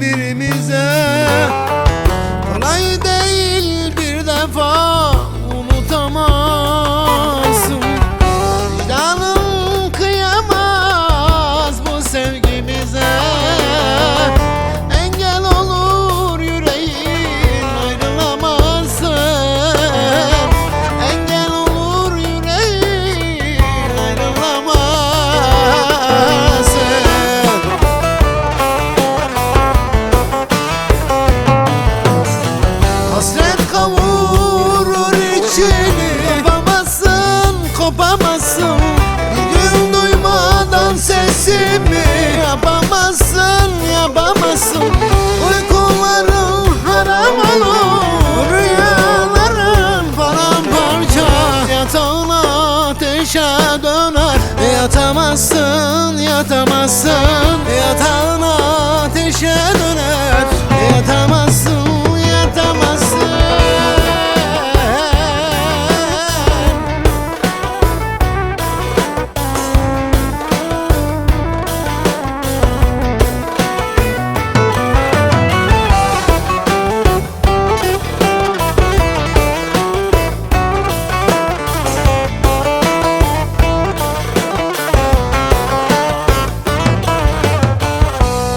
birbirimize. Kolay değil bir defa unutamazsın. Vicdanım kıyamaz bu sevgimize. Engel olur yüreğin ayrılamazsın. Engel olur yüreğin ayrılamazsın. Hasret kavurur içini, yapamazsın, kopamazsın. Bir gün duymadan sesimi, yapamazsın, yapamazsın. Uykuların haram olur, rüyaların paramparça. Yatağın ateşe döner, yatamazsın, yatamazsın. Yatağın ateşe döner, yatamazsın, yatamazsın.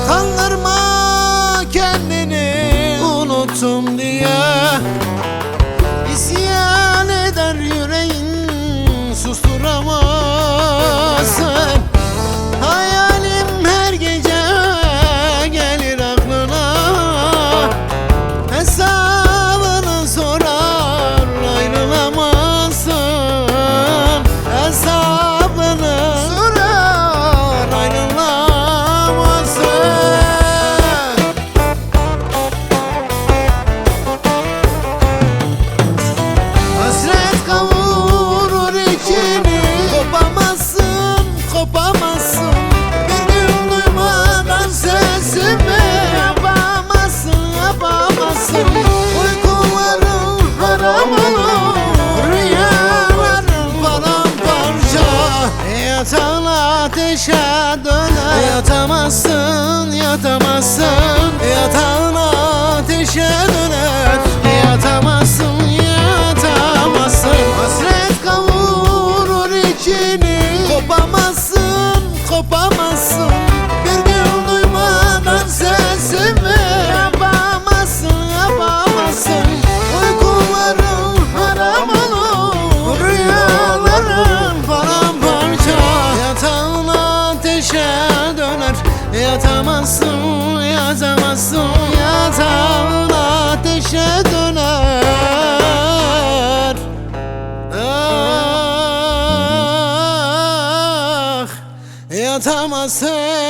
Kandırma kendini unuttum diye, İsyan eder yüreğin, susturamazsın. Hayalim her gece gelir aklına, hesabını sorar ayrılamazsın. Hesabını sorar ayrılamazsın. Hasret kavurur içini, kopamazsın, kopamazsın. Bir gün duymadan sesimi, yapamazsın, yapamazsın. Uykuların haram olur, rüyaların paramparça. Yatağın ateşe döner, yatamazsın, yatamazsın. Yatağın ateşe döner, yatamazsın, yatamazsın. Hasret kavurur içini, kopamazsın, kopamazsın. Bir gün duymadan sesimi, yapamazsın, yapamazsın. Uykuların haram olur, rüyaların paramparça. Yatağın ateşe döner, yatamazsın, yatamazsın. Yatağın ateşe döner. Ah, yatamazsın.